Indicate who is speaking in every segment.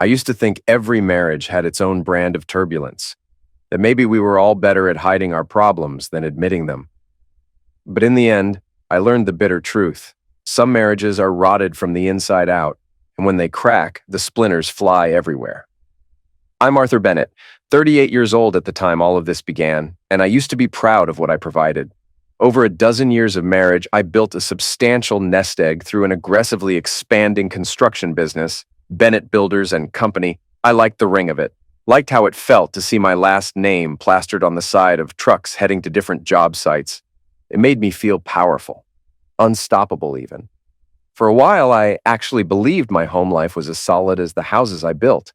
Speaker 1: I used to think every marriage had its own brand of turbulence, that maybe we were all better at hiding our problems than admitting them. But in the end, I learned the bitter truth. Some marriages are rotted from the inside out, and when they crack, the splinters fly everywhere. I'm Arthur Bennett, 38 years old at the time all of this began, and I used to be proud of what I provided. Over a dozen years of marriage, I built a substantial nest egg through an aggressively expanding construction business, Bennett Builders and Company. I liked the ring of it, liked how it felt to see my last name plastered on the side of trucks heading to different job sites. It made me feel powerful, unstoppable even. For a while, I actually believed my home life was as solid as the houses I built.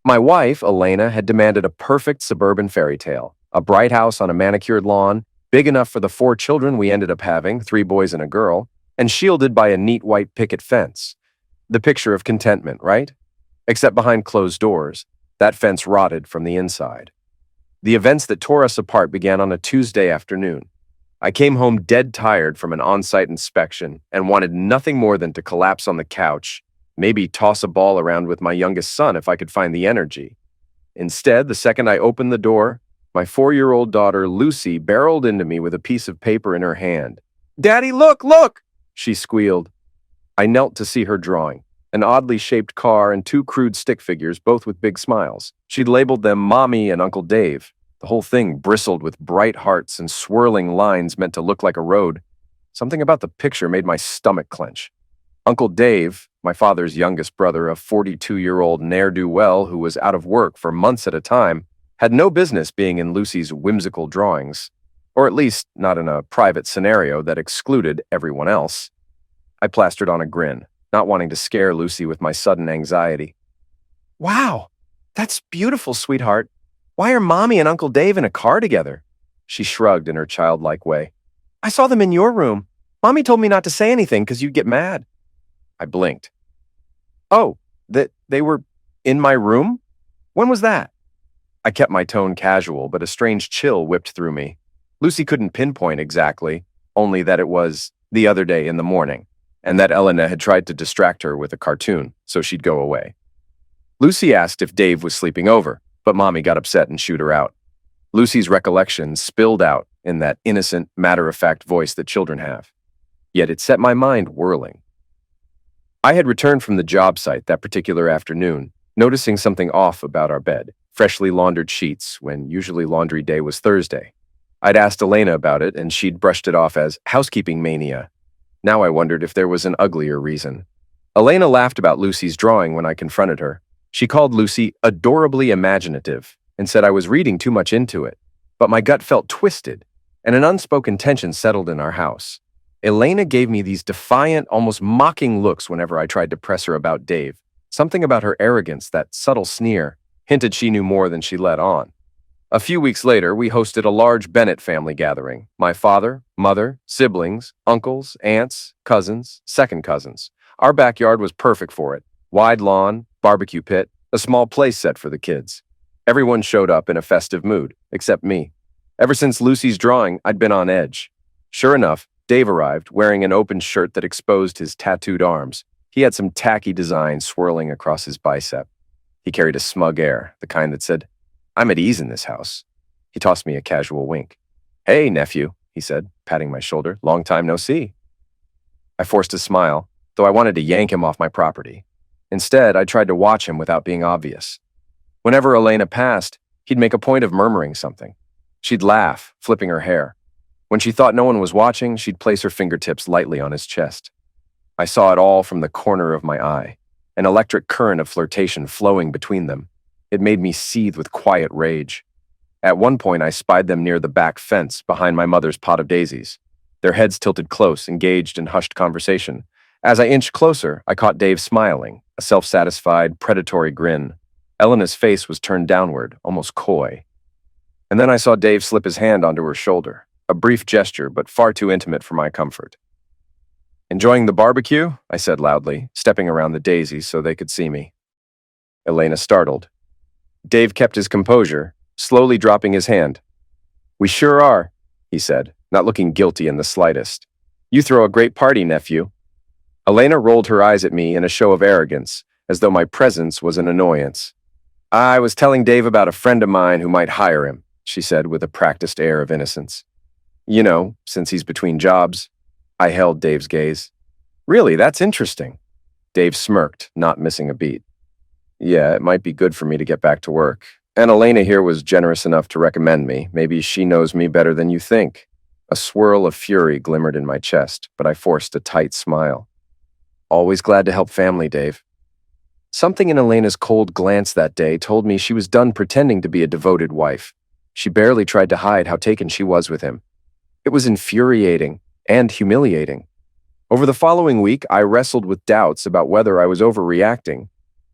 Speaker 1: My wife, Elena, had demanded a perfect suburban fairy tale, a bright house on a manicured lawn, big enough for the 4 children we ended up having, 3 boys and a girl, and shielded by a neat white picket fence. The picture of contentment, right? Except behind closed doors, that fence rotted from the inside. The events that tore us apart began on a Tuesday afternoon. I came home dead tired from an on-site inspection and wanted nothing more than to collapse on the couch, maybe toss a ball around with my youngest son if I could find the energy. Instead, the second I opened the door, my 4-year-old daughter, Lucy, barreled into me with a piece of paper in her hand. "Daddy, look, look!" she squealed. I knelt to see her drawing, an oddly shaped car and 2 crude stick figures, both with big smiles. She'd labeled them Mommy and Uncle Dave. The whole thing bristled with bright hearts and swirling lines meant to look like a road. Something about the picture made my stomach clench. Uncle Dave, my father's youngest brother, a 42-year-old ne'er-do-well who was out of work for months at a time, had no business being in Lucy's whimsical drawings, or at least not in a private scenario that excluded everyone else. I plastered on a grin, not wanting to scare Lucy with my sudden anxiety. "Wow, that's beautiful, sweetheart. Why are Mommy and Uncle Dave in a car together?" She shrugged in her childlike way. "I saw them in your room. Mommy told me not to say anything because you'd get mad." I blinked. "Oh, they were in my room? When was that?" I kept my tone casual, but a strange chill whipped through me. Lucy couldn't pinpoint exactly, only that it was the other day in the morning, and that Elena had tried to distract her with a cartoon, so she'd go away. Lucy asked if Dave was sleeping over, but Mommy got upset and shooed her out. Lucy's recollections spilled out in that innocent, matter-of-fact voice that children have. Yet it set my mind whirling. I had returned from the job site that particular afternoon, noticing something off about our bed, freshly laundered sheets, when usually laundry day was Thursday. I'd asked Elena about it, and she'd brushed it off as housekeeping mania. Now I wondered if there was an uglier reason. Elena laughed about Lucy's drawing when I confronted her. She called Lucy adorably imaginative and said I was reading too much into it, but my gut felt twisted, and an unspoken tension settled in our house. Elena gave me these defiant, almost mocking looks whenever I tried to press her about Dave. Something about her arrogance, that subtle sneer, hinted she knew more than she let on. A few weeks later, we hosted a large Bennett family gathering. My father, mother, siblings, uncles, aunts, cousins, second cousins. Our backyard was perfect for it. Wide lawn, barbecue pit, a small place set for the kids. Everyone showed up in a festive mood, except me. Ever since Lucy's drawing, I'd been on edge. Sure enough, Dave arrived, wearing an open shirt that exposed his tattooed arms. He had some tacky design swirling across his bicep. He carried a smug air, the kind that said, "I'm at ease in this house." He tossed me a casual wink. "Hey, nephew," he said, patting my shoulder. "Long time no see." I forced a smile, though I wanted to yank him off my property. Instead, I tried to watch him without being obvious. Whenever Elena passed, he'd make a point of murmuring something. She'd laugh, flipping her hair. When she thought no one was watching, she'd place her fingertips lightly on his chest. I saw it all from the corner of my eye, an electric current of flirtation flowing between them. It made me seethe with quiet rage. At one point, I spied them near the back fence behind my mother's pot of daisies. Their heads tilted close, engaged in hushed conversation. As I inched closer, I caught Dave smiling, a self-satisfied, predatory grin. Elena's face was turned downward, almost coy. And then I saw Dave slip his hand onto her shoulder, a brief gesture, but far too intimate for my comfort. "Enjoying the barbecue?" I said loudly, stepping around the daisies so they could see me. Elena startled. Dave kept his composure, slowly dropping his hand. "We sure are," he said, not looking guilty in the slightest. "You throw a great party, nephew." Elena rolled her eyes at me in a show of arrogance, as though my presence was an annoyance. I was telling Dave about a friend of mine who might hire him, she said with a practiced air of innocence. You know, since he's between jobs. I held Dave's gaze. Really, that's interesting. Dave smirked, not missing a beat. Yeah, it might be good for me to get back to work. And Elena here was generous enough to recommend me. Maybe she knows me better than you think. A swirl of fury glimmered in my chest, but I forced a tight smile. Always glad to help family, Dave. Something in Elena's cold glance that day told me she was done pretending to be a devoted wife. She barely tried to hide how taken she was with him. It was infuriating and humiliating. Over the following week, I wrestled with doubts about whether I was overreacting.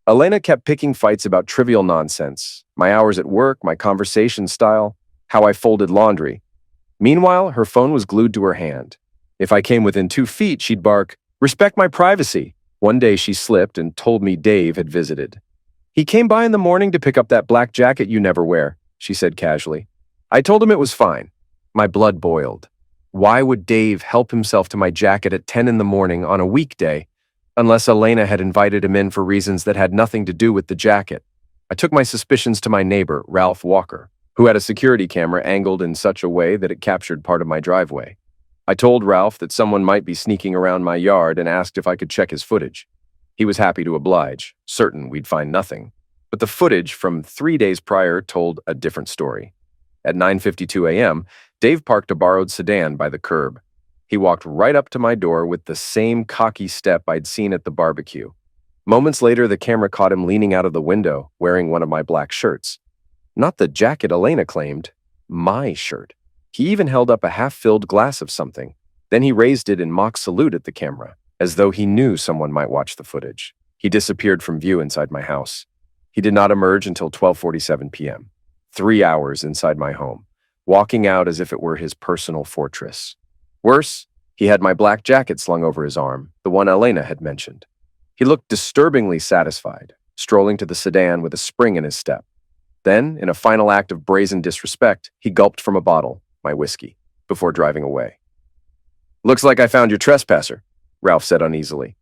Speaker 1: Elena kept picking fights about trivial nonsense, my hours at work, my conversation style, how I folded laundry. Meanwhile, her phone was glued to her hand. If I came within 2 feet, she'd bark, "Respect my privacy." One day she slipped and told me Dave had visited. "He came by in the morning to pick up that black jacket you never wear," she said casually. I told him it was fine. My blood boiled. Why would Dave help himself to my jacket at 10 in the morning on a weekday, unless Elena had invited him in for reasons that had nothing to do with the jacket? I took my suspicions to my neighbor, Ralph Walker, who had a security camera angled in such a way that it captured part of my driveway. I told Ralph that someone might be sneaking around my yard and asked if I could check his footage. He was happy to oblige, certain we'd find nothing. But the footage from 3 days prior told a different story. At 9:52 a.m., Dave parked a borrowed sedan by the curb. He walked right up to my door with the same cocky step I'd seen at the barbecue. Moments later, the camera caught him leaning out of the window, wearing one of my black shirts. Not the jacket Elena claimed, my shirt. He even held up a half-filled glass of something. Then he raised it in mock salute at the camera, as though he knew someone might watch the footage. He disappeared from view inside my house. He did not emerge until 12:47 p.m. 3 hours inside my home, walking out as if it were his personal fortress. Worse, he had my black jacket slung over his arm, the one Elena had mentioned. He looked disturbingly satisfied, strolling to the sedan with a spring in his step. Then, in a final act of brazen disrespect, he gulped from a bottle, my whiskey, before driving away. "Looks like I found your trespasser," Ralph said uneasily.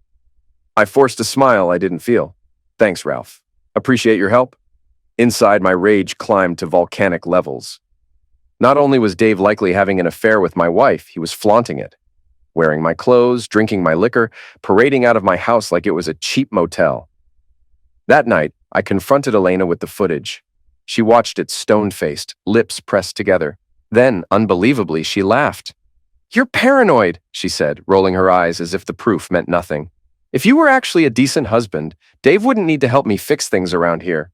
Speaker 1: I forced a smile I didn't feel. "Thanks, Ralph. Appreciate your help." Inside, my rage climbed to volcanic levels. Not only was Dave likely having an affair with my wife, he was flaunting it. Wearing my clothes, drinking my liquor, parading out of my house like it was a cheap motel. That night, I confronted Elena with the footage. She watched it stone-faced, lips pressed together. Then, unbelievably, she laughed. "You're paranoid," she said, rolling her eyes as if the proof meant nothing. "If you were actually a decent husband, Dave wouldn't need to help me fix things around here."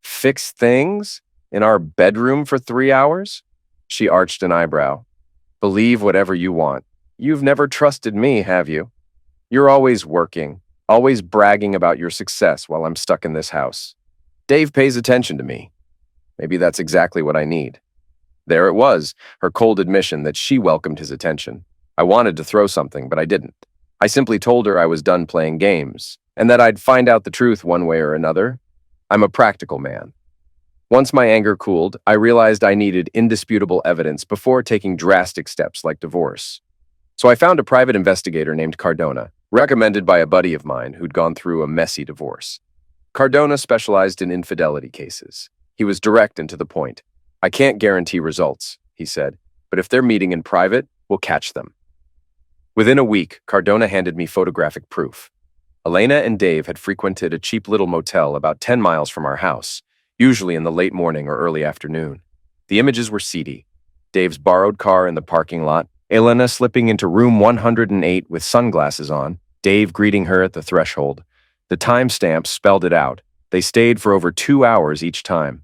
Speaker 1: "Fix things? In our bedroom for 3 hours?" She arched an eyebrow. "Believe whatever you want. You've never trusted me, have you? You're always working, always bragging about your success while I'm stuck in this house. Dave pays attention to me. Maybe that's exactly what I need." There it was, her cold admission that she welcomed his attention. I wanted to throw something, but I didn't. I simply told her I was done playing games, and that I'd find out the truth one way or another. I'm a practical man. Once my anger cooled, I realized I needed indisputable evidence before taking drastic steps like divorce. So I found a private investigator named Cardona, recommended by a buddy of mine who'd gone through a messy divorce. Cardona specialized in infidelity cases. He was direct and to the point. "I can't guarantee results," he said, "but if they're meeting in private, we'll catch them." Within a week, Cardona handed me photographic proof. Elena and Dave had frequented a cheap little motel about 10 miles from our house, usually in the late morning or early afternoon. The images were seedy. Dave's borrowed car in the parking lot, Elena slipping into room 108 with sunglasses on, Dave greeting her at the threshold. The timestamps spelled it out. They stayed for over 2 hours each time.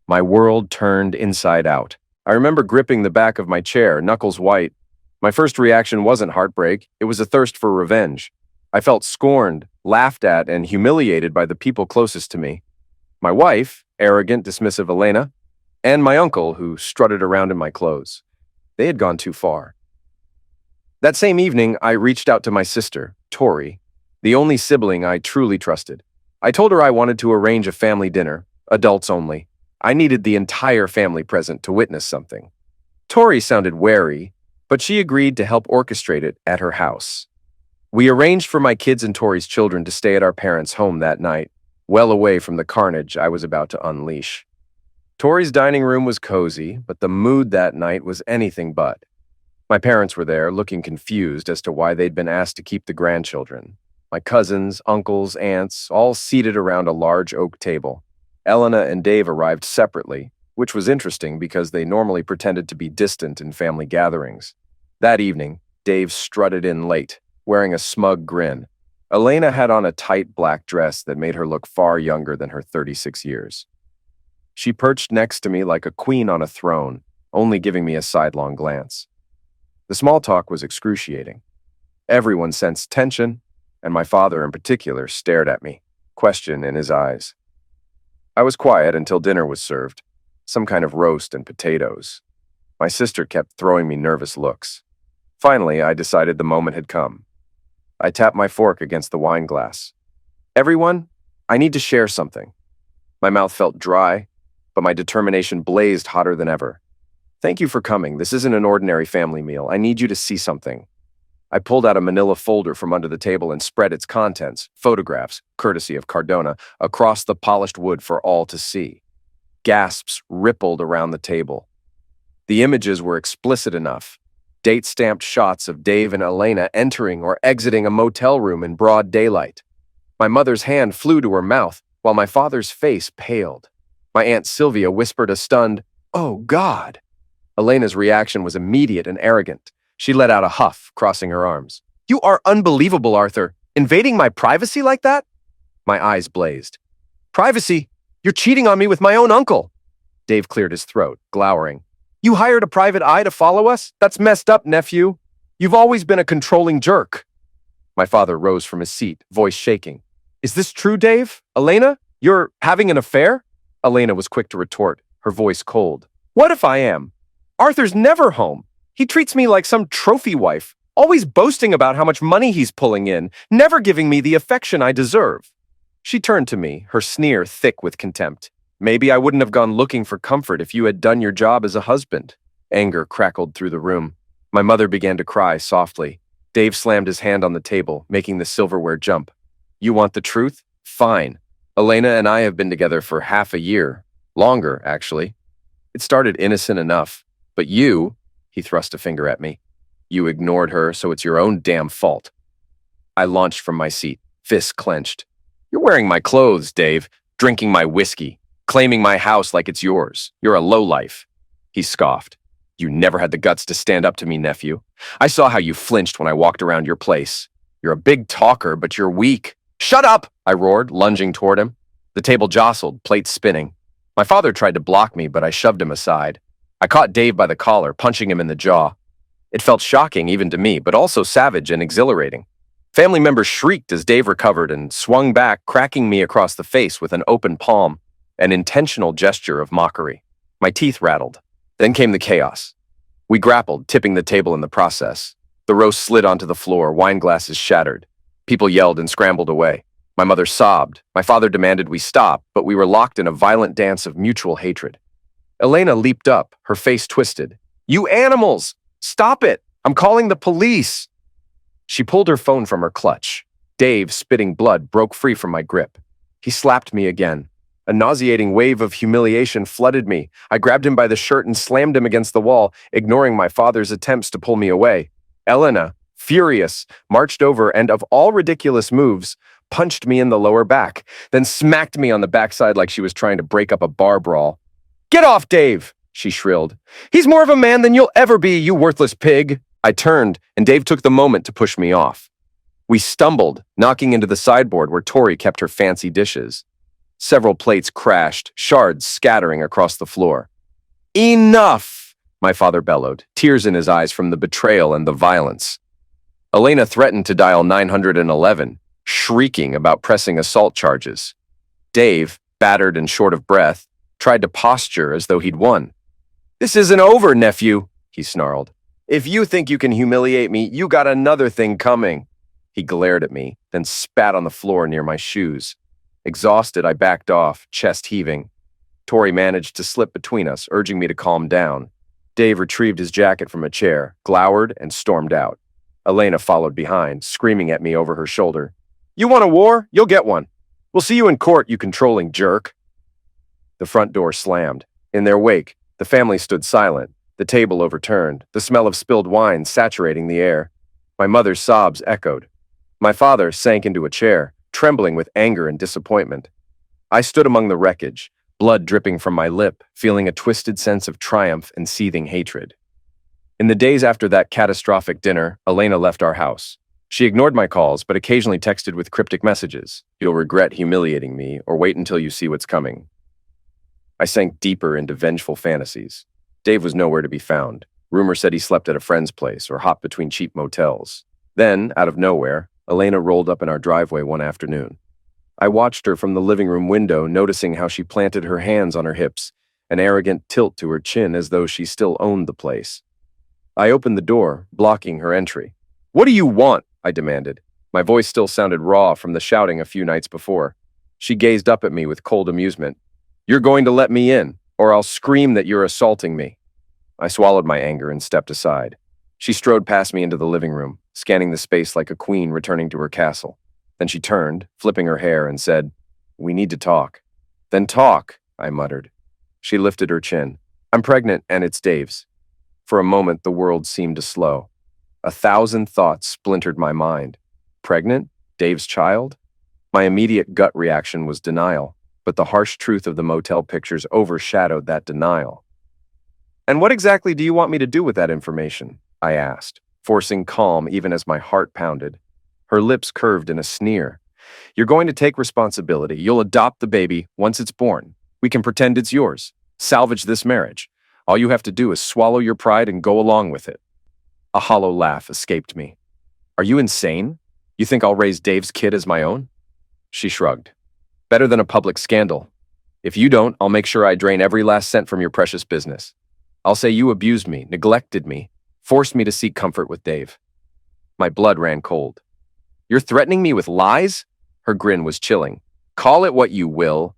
Speaker 1: My world turned inside out. I remember gripping the back of my chair, knuckles white. My first reaction wasn't heartbreak, it was a thirst for revenge. I felt scorned, laughed at, and humiliated by the people closest to me. My wife, arrogant, dismissive Elena, and my uncle, who strutted around in my clothes. They had gone too far. That same evening, I reached out to my sister, Tori, the only sibling I truly trusted. I told her I wanted to arrange a family dinner, adults only. I needed the entire family present to witness something. Tori sounded wary, but she agreed to help orchestrate it at her house. We arranged for my kids and Tori's children to stay at our parents' home that night, well away from the carnage I was about to unleash. Tori's dining room was cozy, but the mood that night was anything but. My parents were there, looking confused as to why they'd been asked to keep the grandchildren. My cousins, uncles, aunts, all seated around a large oak table. Elena and Dave arrived separately, which was interesting because they normally pretended to be distant in family gatherings. That evening, Dave strutted in late, wearing a smug grin. Elena had on a tight black dress that made her look far younger than her 36 years. She perched next to me like a queen on a throne, only giving me a sidelong glance. The small talk was excruciating. Everyone sensed tension, and my father in particular stared at me, question in his eyes. I was quiet until dinner was served, some kind of roast and potatoes. My sister kept throwing me nervous looks. Finally, I decided the moment had come. I tapped my fork against the wine glass. Everyone, I need to share something. My mouth felt dry, but my determination blazed hotter than ever. Thank you for coming. This isn't an ordinary family meal. I need you to see something. I pulled out a manila folder from under the table and spread its contents, photographs, courtesy of Cardona, across the polished wood for all to see. Gasps rippled around the table. The images were explicit enough. Date-stamped shots of Dave and Elena entering or exiting a motel room in broad daylight. My mother's hand flew to her mouth, while my father's face paled. My Aunt Sylvia whispered a stunned, "Oh, God!" Elena's reaction was immediate and arrogant. She let out a huff, crossing her arms. "You are unbelievable, Arthur. Invading my privacy like that?" My eyes blazed. "Privacy? You're cheating on me with my own uncle." Dave cleared his throat, glowering. "You hired a private eye to follow us? That's messed up, nephew. You've always been a controlling jerk." My father rose from his seat, voice shaking. "Is this true, Dave? Elena? You're having an affair?" Elena was quick to retort, her voice cold. "What if I am? Arthur's never home. He treats me like some trophy wife, always boasting about how much money he's pulling in, never giving me the affection I deserve." She turned to me, her sneer thick with contempt. "Maybe I wouldn't have gone looking for comfort if you had done your job as a husband." Anger crackled through the room. My mother began to cry softly. Dave slammed his hand on the table, making the silverware jump. "You want the truth? Fine. Elena and I have been together for half a year. Longer, actually. It started innocent enough. But you," he thrust a finger at me, "you ignored her, so it's your own damn fault." I launched from my seat, fists clenched. "You're wearing my clothes, Dave, drinking my whiskey, claiming my house like it's yours. You're a lowlife." He scoffed. "You never had the guts to stand up to me, nephew. I saw how you flinched when I walked around your place. You're a big talker, but you're weak." "Shut up!" I roared, lunging toward him. The table jostled, plates spinning. My father tried to block me, but I shoved him aside. I caught Dave by the collar, punching him in the jaw. It felt shocking even to me, but also savage and exhilarating. Family members shrieked as Dave recovered and swung back, cracking me across the face with an open palm, an intentional gesture of mockery. My teeth rattled. Then came the chaos. We grappled, tipping the table in the process. The roast slid onto the floor, wine glasses shattered. People yelled and scrambled away. My mother sobbed. My father demanded we stop, but we were locked in a violent dance of mutual hatred. Elena leaped up, her face twisted. "You animals! Stop it! I'm calling the police!" She pulled her phone from her clutch. Dave, spitting blood, broke free from my grip. He slapped me again. A nauseating wave of humiliation flooded me. I grabbed him by the shirt and slammed him against the wall, ignoring my father's attempts to pull me away. Elena, furious, marched over and, of all ridiculous moves, punched me in the lower back, then smacked me on the backside like she was trying to break up a bar brawl. "Get off, Dave!" she shrilled. "He's more of a man than you'll ever be, you worthless pig!" I turned, and Dave took the moment to push me off. We stumbled, knocking into the sideboard where Tori kept her fancy dishes. Several plates crashed, shards scattering across the floor. "Enough!" my father bellowed, tears in his eyes from the betrayal and the violence. Elena threatened to dial 911, shrieking about pressing assault charges. Dave, battered and short of breath, tried to posture as though he'd won. "This isn't over, nephew," he snarled. "If you think you can humiliate me, you got another thing coming." He glared at me, then spat on the floor near my shoes. Exhausted, I backed off, chest heaving. Tori managed to slip between us, urging me to calm down. Dave retrieved his jacket from a chair, glowered, and stormed out. Elena followed behind, screaming at me over her shoulder. You want a war? You'll get one. We'll see you in court, you controlling jerk. The front door slammed. In their wake, the family stood silent, the table overturned, the smell of spilled wine saturating the air. My mother's sobs echoed. My father sank into a chair, trembling with anger and disappointment. I stood among the wreckage, blood dripping from my lip, feeling a twisted sense of triumph and seething hatred. In the days after that catastrophic dinner, Elena left our house. She ignored my calls, but occasionally texted with cryptic messages. You'll regret humiliating me, or wait until you see what's coming. I sank deeper into vengeful fantasies. Dave was nowhere to be found. Rumor said he slept at a friend's place or hopped between cheap motels. Then, out of nowhere, Elena rolled up in our driveway one afternoon. I watched her from the living room window, noticing how she planted her hands on her hips, an arrogant tilt to her chin as though she still owned the place. I opened the door, blocking her entry. What do you want? I demanded. My voice still sounded raw from the shouting a few nights before. She gazed up at me with cold amusement. You're going to let me in, or I'll scream that you're assaulting me. I swallowed my anger and stepped aside. She strode past me into the living room, scanning the space like a queen returning to her castle. Then she turned, flipping her hair, and said, We need to talk. Then talk, I muttered. She lifted her chin. I'm pregnant, and it's Dave's. For a moment, the world seemed to slow. 1,000 thoughts splintered my mind. Pregnant? Dave's child? My immediate gut reaction was denial, but the harsh truth of the motel pictures overshadowed that denial. And what exactly do you want me to do with that information? I asked, forcing calm even as my heart pounded. Her lips curved in a sneer. You're going to take responsibility. You'll adopt the baby once it's born. We can pretend it's yours. Salvage this marriage. All you have to do is swallow your pride and go along with it. A hollow laugh escaped me. Are you insane? You think I'll raise Dave's kid as my own? She shrugged. Better than a public scandal. If you don't, I'll make sure I drain every last cent from your precious business. I'll say you abused me, neglected me, forced me to seek comfort with Dave. My blood ran cold. You're threatening me with lies? Her grin was chilling. Call it what you will.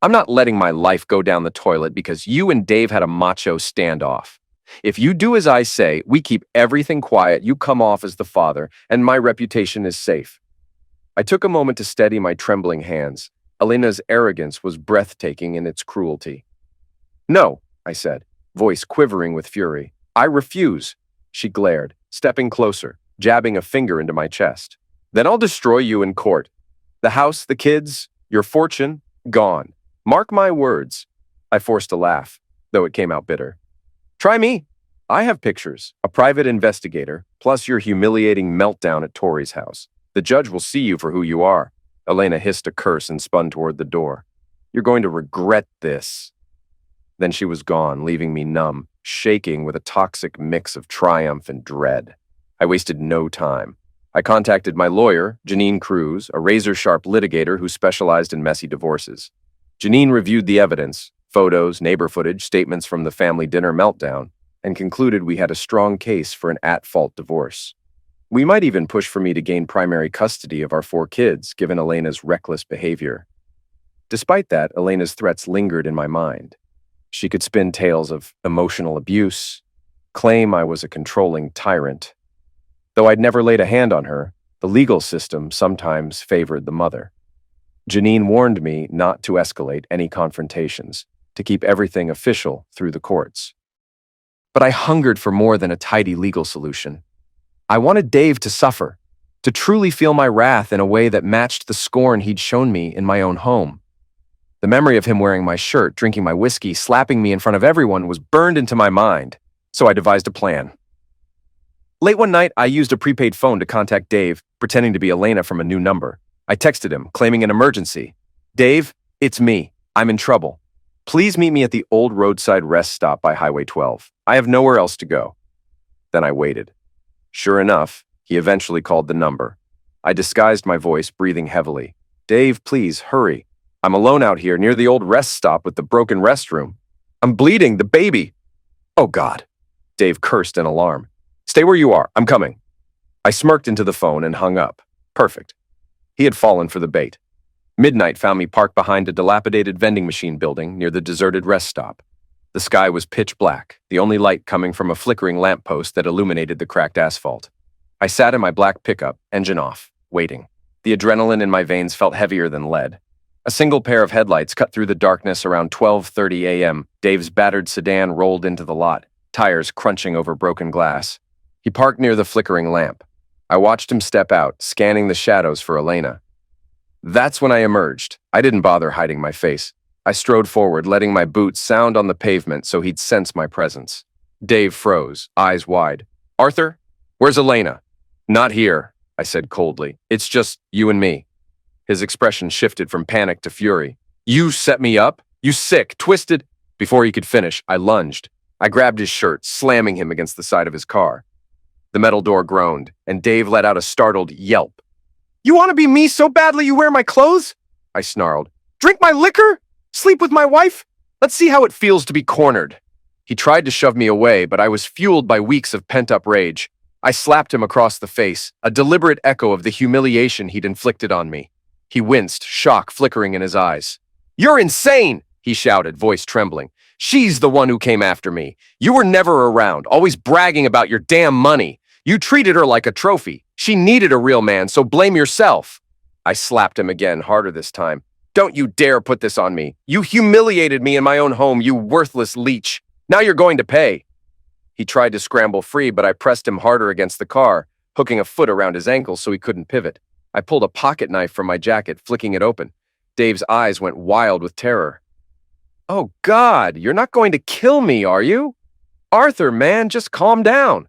Speaker 1: I'm not letting my life go down the toilet because you and Dave had a macho standoff. If you do as I say, we keep everything quiet, you come off as the father, and my reputation is safe. I took a moment to steady my trembling hands. Elena's arrogance was breathtaking in its cruelty. No, I said, voice quivering with fury. I refuse. She glared, stepping closer, jabbing a finger into my chest. Then I'll destroy you in court. The house, the kids, your fortune, gone. Mark my words. I forced a laugh, though it came out bitter. Try me. I have pictures, a private investigator, plus your humiliating meltdown at Tori's house. The judge will see you for who you are. Elena hissed a curse and spun toward the door. You're going to regret this. Then she was gone, leaving me numb, shaking with a toxic mix of triumph and dread. I wasted no time. I contacted my lawyer, Janine Cruz, a razor-sharp litigator who specialized in messy divorces. Janine reviewed the evidence, photos, neighbor footage, statements from the family dinner meltdown, and concluded we had a strong case for an at-fault divorce. We might even push for me to gain primary custody of our 4 kids, given Elena's reckless behavior. Despite that, Elena's threats lingered in my mind. She could spin tales of emotional abuse, claim I was a controlling tyrant. Though I'd never laid a hand on her, the legal system sometimes favored the mother. Janine warned me not to escalate any confrontations, to keep everything official through the courts. But I hungered for more than a tidy legal solution. I wanted Dave to suffer, to truly feel my wrath in a way that matched the scorn he'd shown me in my own home. The memory of him wearing my shirt, drinking my whiskey, slapping me in front of everyone was burned into my mind, so I devised a plan. Late one night, I used a prepaid phone to contact Dave, pretending to be Elena from a new number. I texted him, claiming an emergency. Dave, it's me. I'm in trouble. Please meet me at the old roadside rest stop by Highway 12. I have nowhere else to go. Then I waited. Sure enough, he eventually called the number. I disguised my voice, breathing heavily. Dave, please, hurry. I'm alone out here near the old rest stop with the broken restroom. I'm bleeding, the baby. Oh, God. Dave cursed in alarm. Stay where you are. I'm coming. I smirked into the phone and hung up. Perfect. He had fallen for the bait. Midnight found me parked behind a dilapidated vending machine building near the deserted rest stop. The sky was pitch black, the only light coming from a flickering lamppost that illuminated the cracked asphalt. I sat in my black pickup, engine off, waiting. The adrenaline in my veins felt heavier than lead. A single pair of headlights cut through the darkness around 12:30 a.m. Dave's battered sedan rolled into the lot, tires crunching over broken glass. He parked near the flickering lamp. I watched him step out, scanning the shadows for Elena. That's when I emerged. I didn't bother hiding my face. I strode forward, letting my boots sound on the pavement so he'd sense my presence. Dave froze, eyes wide. "Arthur? Where's Elena?" "Not here," I said coldly. "It's just you and me." His expression shifted from panic to fury. "You set me up? You sick, twisted—" Before he could finish, I lunged. I grabbed his shirt, slamming him against the side of his car. The metal door groaned, and Dave let out a startled yelp. "You want to be me so badly you wear my clothes?" I snarled. "Drink my liquor? Sleep with my wife? Let's see how it feels to be cornered." He tried to shove me away, but I was fueled by weeks of pent-up rage. I slapped him across the face, a deliberate echo of the humiliation he'd inflicted on me. He winced, shock flickering in his eyes. "You're insane!" he shouted, voice trembling. "She's the one who came after me. You were never around, always bragging about your damn money. You treated her like a trophy. She needed a real man, so blame yourself." I slapped him again, harder this time. "Don't you dare put this on me. You humiliated me in my own home, you worthless leech. Now you're going to pay." He tried to scramble free, but I pressed him harder against the car, hooking a foot around his ankle so he couldn't pivot. I pulled a pocket knife from my jacket, flicking it open. Dave's eyes went wild with terror. "Oh, God, you're not going to kill me, are you? Arthur, man, just calm down."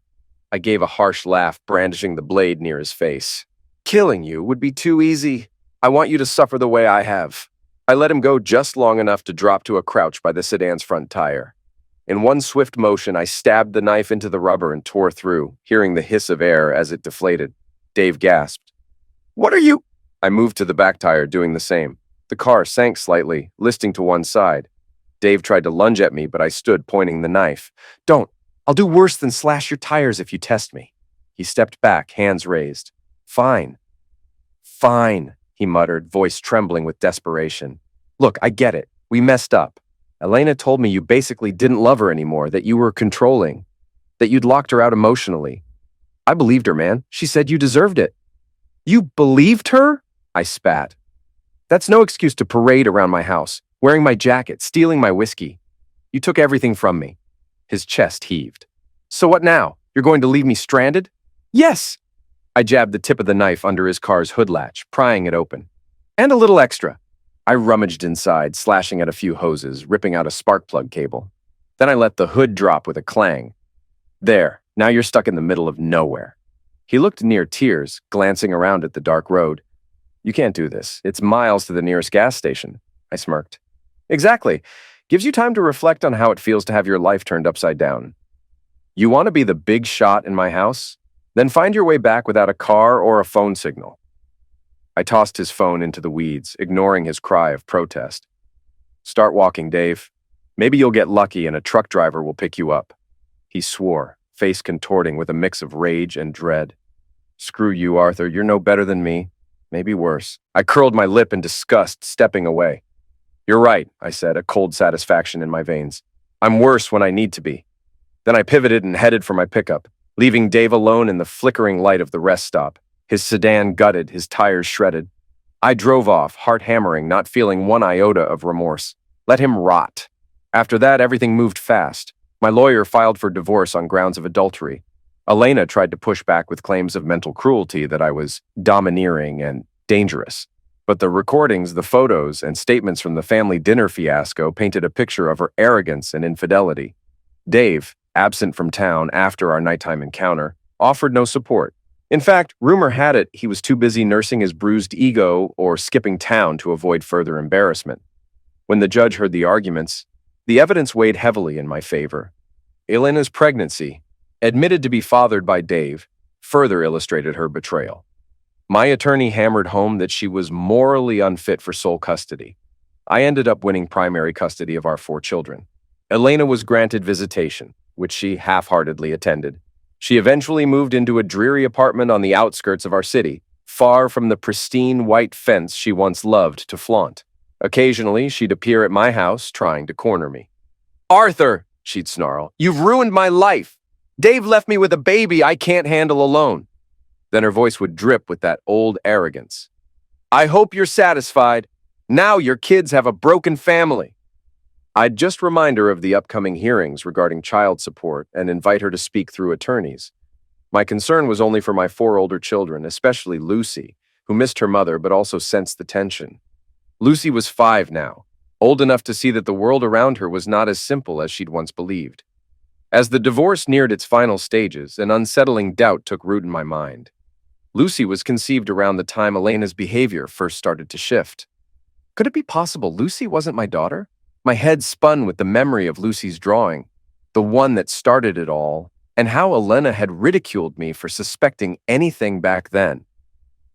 Speaker 1: I gave a harsh laugh, brandishing the blade near his face. "Killing you would be too easy. I want you to suffer the way I have." I let him go just long enough to drop to a crouch by the sedan's front tire. In one swift motion, I stabbed the knife into the rubber and tore through, hearing the hiss of air as it deflated. Dave gasped. "What are you—" I moved to the back tire, doing the same. The car sank slightly, listing to one side. Dave tried to lunge at me, but I stood, pointing the knife. "Don't. I'll do worse than slash your tires if you test me." He stepped back, hands raised. "Fine. Fine," he muttered, voice trembling with desperation. "Look, I get it. We messed up. Elena told me you basically didn't love her anymore, that you were controlling, that you'd locked her out emotionally. I believed her, man. She said you deserved it." "You believed her?" I spat. "That's no excuse to parade around my house, wearing my jacket, stealing my whiskey. You took everything from me." His chest heaved. "So what now? You're going to leave me stranded?" "Yes." I jabbed the tip of the knife under his car's hood latch, prying it open. "And a little extra." I rummaged inside, slashing at a few hoses, ripping out a spark plug cable. Then I let the hood drop with a clang. "There, now you're stuck in the middle of nowhere." He looked near tears, glancing around at the dark road. "You can't do this. It's miles to the nearest gas station." I smirked. "Exactly. Gives you time to reflect on how it feels to have your life turned upside down. You want to be the big shot in my house? Then find your way back without a car or a phone signal." I tossed his phone into the weeds, ignoring his cry of protest. "Start walking, Dave. Maybe you'll get lucky and a truck driver will pick you up." He swore, face contorting with a mix of rage and dread. "Screw you, Arthur. You're no better than me. Maybe worse." I curled my lip in disgust, stepping away. "You're right," I said, a cold satisfaction in my veins. "I'm worse when I need to be." Then I pivoted and headed for my pickup, leaving Dave alone in the flickering light of the rest stop, his sedan gutted, his tires shredded. I drove off, heart hammering, not feeling one iota of remorse. Let him rot. After that, everything moved fast. My lawyer filed for divorce on grounds of adultery. Elena tried to push back with claims of mental cruelty, that I was domineering and dangerous. But the recordings, the photos, and statements from the family dinner fiasco painted a picture of her arrogance and infidelity. Dave, absent from town after our nighttime encounter, offered no support. In fact, rumor had it he was too busy nursing his bruised ego or skipping town to avoid further embarrassment. When the judge heard the arguments, the evidence weighed heavily in my favor. Elena's pregnancy, admitted to be fathered by Dave, further illustrated her betrayal. My attorney hammered home that she was morally unfit for sole custody. I ended up winning primary custody of our 4 children. Elena was granted visitation, which she half-heartedly attended. She eventually moved into a dreary apartment on the outskirts of our city, far from the pristine white fence she once loved to flaunt. Occasionally, she'd appear at my house, trying to corner me. "Arthur," she'd snarl, "you've ruined my life. Dave left me with a baby I can't handle alone." Then her voice would drip with that old arrogance. I hope you're satisfied. Now your kids have a broken family. I'd just remind her of the upcoming hearings regarding child support and invite her to speak through attorneys. My concern was only for my 4 older children, especially Lucy, who missed her mother but also sensed the tension. Lucy was 5 now, old enough to see that the world around her was not as simple as she'd once believed. As the divorce neared its final stages, an unsettling doubt took root in my mind. Lucy was conceived around the time Elena's behavior first started to shift. Could it be possible Lucy wasn't my daughter? My head spun with the memory of Lucy's drawing, the one that started it all, and how Elena had ridiculed me for suspecting anything back then.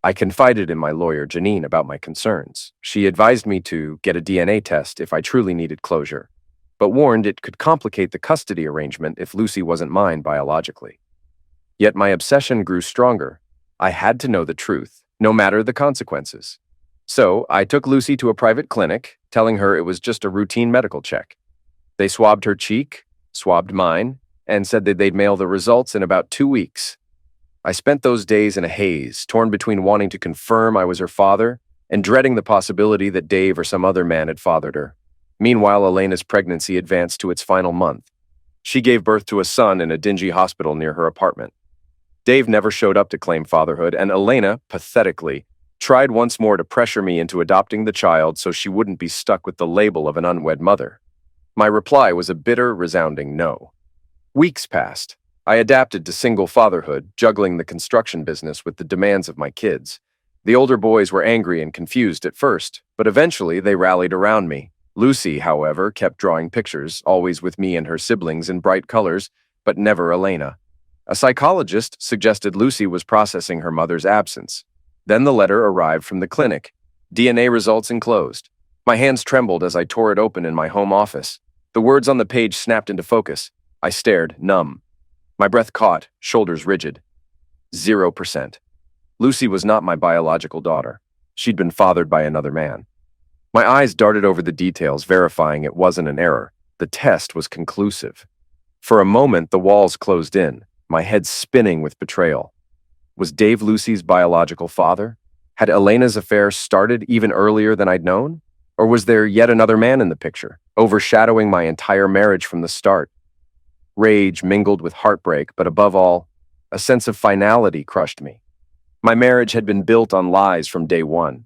Speaker 1: I confided in my lawyer, Janine, about my concerns. She advised me to get a DNA test if I truly needed closure, but warned it could complicate the custody arrangement if Lucy wasn't mine biologically. Yet my obsession grew stronger. I had to know the truth, no matter the consequences. So I took Lucy to a private clinic, telling her it was just a routine medical check. They swabbed her cheek, swabbed mine, and said that they'd mail the results in about 2 weeks. I spent those days in a haze, torn between wanting to confirm I was her father and dreading the possibility that Dave or some other man had fathered her. Meanwhile, Elena's pregnancy advanced to its final month. She gave birth to a son in a dingy hospital near her apartment. Dave never showed up to claim fatherhood, and Elena, pathetically, tried once more to pressure me into adopting the child so she wouldn't be stuck with the label of an unwed mother. My reply was a bitter, resounding no. Weeks passed. I adapted to single fatherhood, juggling the construction business with the demands of my kids. The older boys were angry and confused at first, but eventually they rallied around me. Lucy, however, kept drawing pictures, always with me and her siblings in bright colors, but never Elena. A psychologist suggested Lucy was processing her mother's absence. Then the letter arrived from the clinic. DNA results enclosed. My hands trembled as I tore it open in my home office. The words on the page snapped into focus. I stared, numb. My breath caught, shoulders rigid. 0%. Lucy was not my biological daughter. She'd been fathered by another man. My eyes darted over the details, verifying it wasn't an error. The test was conclusive. For a moment, the walls closed in, my head spinning with betrayal. Was Dave Lucy's biological father? Had Elena's affair started even earlier than I'd known? Or was there yet another man in the picture, overshadowing my entire marriage from the start? Rage mingled with heartbreak, but above all, a sense of finality crushed me. My marriage had been built on lies from day one.